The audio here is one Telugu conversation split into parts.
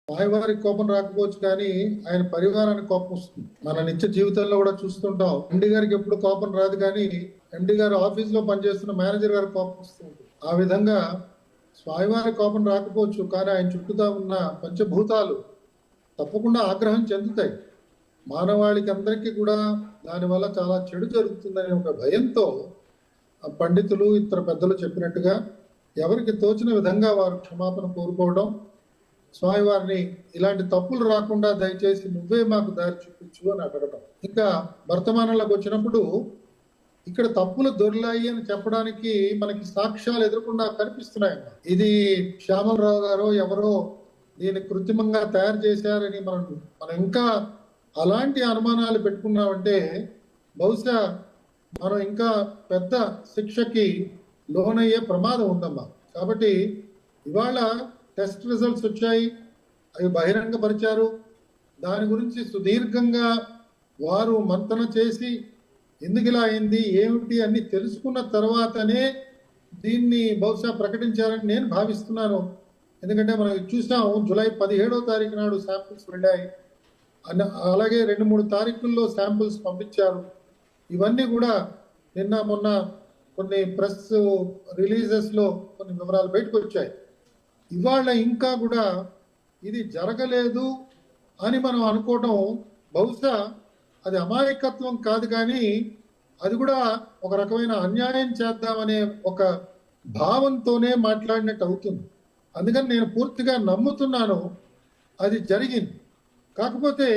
స్వామివారికి కోపం రాకపోవచ్చు కానీ ఆయన పరివారానికి కోపం వస్తుంది. మన నిత్య జీవితంలో కూడా చూస్తుంటాం. ఎండి గారికి ఎప్పుడు కోపం రాదు కానీ ఎండి గారు ఆఫీస్ లో పనిచేస్తున్న మేనేజర్ గారికి కోపం వస్తుంది. ఆ విధంగా స్వామివారి కోపం రాకపోవచ్చు కానీ ఆయన చుట్టూతా ఉన్న పంచభూతాలు తప్పకుండా ఆగ్రహం చెందుతాయి. మానవాళికి అందరికీ కూడా దానివల్ల చాలా చెడు జరుగుతుందనే ఒక భయంతో పండితులు ఇతర పెద్దలు చెప్పినట్టుగా ఎవరికి తోచిన విధంగా వారు క్షమాపణ కోరుకోవడం, స్వామివారిని ఇలాంటి తప్పులు రాకుండా దయచేసి నువ్వే మాకు దారి చూపించు అని అడగటం. ఇంకా వర్తమానంలోకి వచ్చినప్పుడు ఇక్కడ తప్పులు దొర్లాయి అని చెప్పడానికి మనకి సాక్ష్యాలు ఎదురకుండా కనిపిస్తున్నాయి. ఇది శ్యామలరావు గారు ఎవరో దీన్ని కృత్రిమంగా తయారు చేశారని మనం ఇంకా అలాంటి అనుమానాలు పెట్టుకున్నామంటే బహుశా మనం ఇంకా పెద్ద శిక్షకి లోనయ్యే ప్రమాదం ఉందమ్మా. కాబట్టి ఇవాళ టెస్ట్ రిజల్ట్స్ వచ్చాయి, అవి బహిరంగపరిచారు. దాని గురించి సుదీర్ఘంగా వారు మంతన చేసి ఎందుకు ఇలా అయింది ఏమిటి అన్ని తెలుసుకున్న తర్వాతనే దీన్ని బహుశా ప్రకటించారని నేను భావిస్తున్నాను. ఎందుకంటే మనం చూసాము జూలై 17వ తారీఖు నాడు శాంపిల్స్ వెళ్ళాయి, అలాగే 2-3 తారీఖుల్లో శాంపిల్స్ పంపించారు. ఇవన్నీ కూడా నిన్న మొన్న కొన్ని ప్రెస్ రిలీజెస్ లో కొన్ని వివరాలు బయటకు వచ్చాయి. ఇవాళ ఇంకా కూడా ఇది జరగలేదు అని మనం అనుకోవడం బహుశా అది అమాయకత్వం కాదు కానీ అది కూడా ఒక రకమైన అన్యాయం చేద్దామనే ఒక భావంతోనే మాట్లాడినట్టు అవుతుంది. అందుకని నేను పూర్తిగా నమ్ముతున్నాను అది జరిగింది. కాకపోతే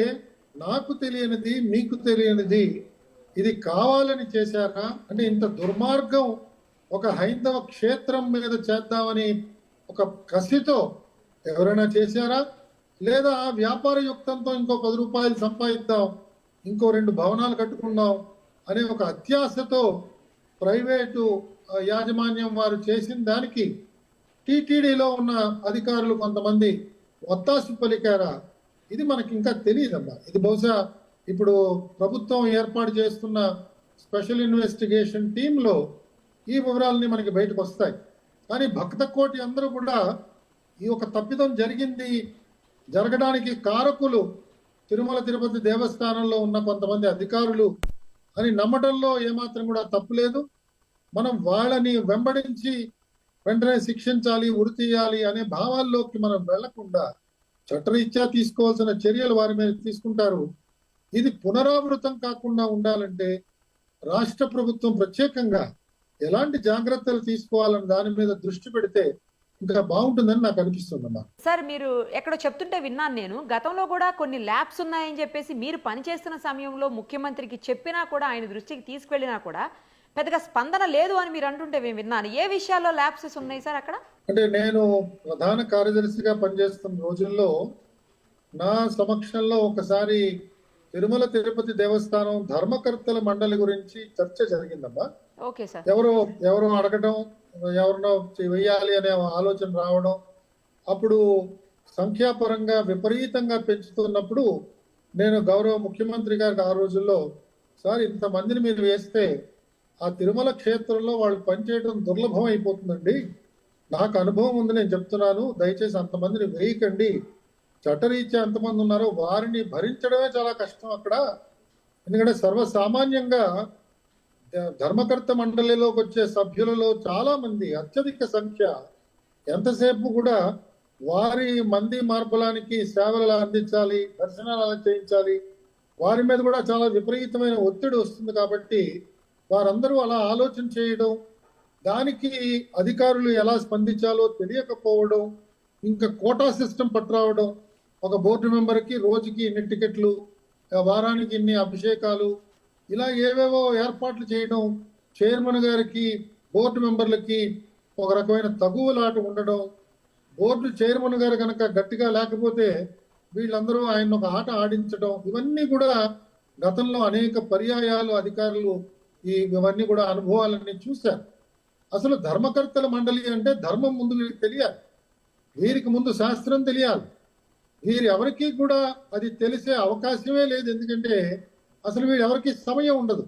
నాకు తెలియనిది మీకు తెలియనిది ఇది కావాలని చేశారా అంటే ఇంత దుర్మార్గం ఒక హైందవ క్షేత్రం మీద చేద్దామని ఒక కసితో ఎవరైనా చేశారా, లేదా వ్యాపార యుక్తంతో ఇంకో 10 రూపాయలు సంపాదిద్దాం, ఇంకో 2 భవనాలు కట్టుకుందాం అనే ఒక అత్యాశతో ప్రైవేటు యాజమాన్యం వారు చేసిన దానికి టీటీడీలో ఉన్న అధికారులు కొంతమంది ఒత్తాసు పలికారా, ఇది మనకి ఇంకా తెలియదమ్మా. ఇది బహుశా ఇప్పుడు ప్రభుత్వం ఏర్పాటు చేస్తున్న స్పెషల్ ఇన్వెస్టిగేషన్ టీంలో ఈ వివరాలని మనకి బయటకు వస్తాయి. కానీ భక్త కోటి అందరూ కూడా ఈ ఒక తప్పిదం జరిగింది, జరగడానికి కారకులు తిరుమల తిరుపతి దేవస్థానంలో ఉన్న కొంతమంది అధికారులు అని నమ్మడంలో ఏమాత్రం కూడా తప్పు లేదు. మనం వాళ్ళని వెంబడించి వెంటనే శిక్షించాలి, ఉరి తీయాలి అనే భావాల్లోకి మనం వెళ్లకుండా చట్టరీత్యా తీసుకోవాల్సిన చర్యలు వారి మీద తీసుకుంటారు. ఇది పునరావృతం కాకుండా ఉండాలంటే రాష్ట్ర ప్రభుత్వం ప్రత్యేకంగా ఎలాంటి జాగ్రత్తలు తీసుకోవాలని దాని మీద దృష్టి పెడితే ఇంకా బాగుంటుందని నాకు అనిపిస్తుందమ్మా. సార్ మీరు ఎక్కడో చెప్తుంటే విన్నాను నేను, గతంలో కూడా కొన్ని ల్యాబ్స్ ఉన్నాయని చెప్పేసి మీరు పనిచేస్తున్న సమయంలో ముఖ్యమంత్రికి చెప్పినా కూడా ఆయన దృష్టికి తీసుకెళ్లినా కూడా పెద్దగా స్పందన లేదు అని మీరు అంటుంటే మేము విన్నాను. ఏ విషయాల్లో ల్యాబ్సెస్ ఉన్నాయి సార్ అక్కడ? అంటే నేను ప్రధాన కార్యదర్శిగా పనిచేస్తున్న రోజుల్లో నా సమక్షంలో ఒకసారి తిరుమల తిరుపతి దేవస్థానం ధర్మకర్తల మండలి గురించి చర్చ జరిగిందమ్మా. ఎవరో అడగడం, ఎవరినో వెయ్యాలి అనే ఆలోచన రావడం, అప్పుడు సంఖ్యాపరంగా విపరీతంగా పెంచుతున్నప్పుడు నేను గౌరవ ముఖ్యమంత్రి గారికి ఆ రోజుల్లో, సార్ ఇంతమందిని మీరు వేస్తే ఆ తిరుమల క్షేత్రంలో వాళ్ళు పనిచేయడం దుర్లభం అయిపోతుందండి, నాకు అనుభవం ఉంది, నేను చెప్తున్నాను, దయచేసి అంతమందిని వేయకండి, చట్టరీత్యా ఎంతమంది ఉన్నారో వారిని భరించడమే చాలా కష్టం అక్కడ. ఎందుకంటే సర్వసామాన్యంగా ధర్మకర్త మండలిలోకి వచ్చే సభ్యులలో చాలా మంది, అత్యధిక సంఖ్య, ఎంతసేపు కూడా వారి మంది మార్పులానికి సేవలు అందించాలి, దర్శనాలు చేయించాలి, వారి మీద కూడా చాలా విపరీతమైన ఒత్తిడి వస్తుంది. కాబట్టి వారందరూ అలా ఆలోచన చేయడం, దానికి అధికారులు ఎలా స్పందించాలో తెలియకపోవడం, ఇంకా కోటా సిస్టమ్ పట్టురావడం, ఒక బోర్డు మెంబర్కి రోజుకి ఇన్ని టికెట్లు, వారానికి ఇన్ని అభిషేకాలు, ఇలా ఏవేవో ఏర్పాట్లు చేయడం, చైర్మన్ గారికి బోర్డు మెంబర్లకి ఒక రకమైన తగువలాట ఉండడం, బోర్డు చైర్మన్ గారు కనుక గట్టిగా లేకపోతే వీళ్ళందరూ ఆయన ఒక ఆట ఆడించడం, ఇవన్నీ కూడా గతంలో అనేక పర్యాయాలు అధికారులు ఇవన్నీ కూడా అనుభవాలన్నీ చూశారు. అసలు ధర్మకర్తల మండలి అంటే ధర్మం ముందు వీరికి తెలియాలి, వీరికి ముందు శాస్త్రం తెలియాలి. వీరు ఎవరికి కూడా అది తెలిసే అవకాశమే లేదు. ఎందుకంటే అసలు వీరు ఎవరికి సమయం ఉండదు.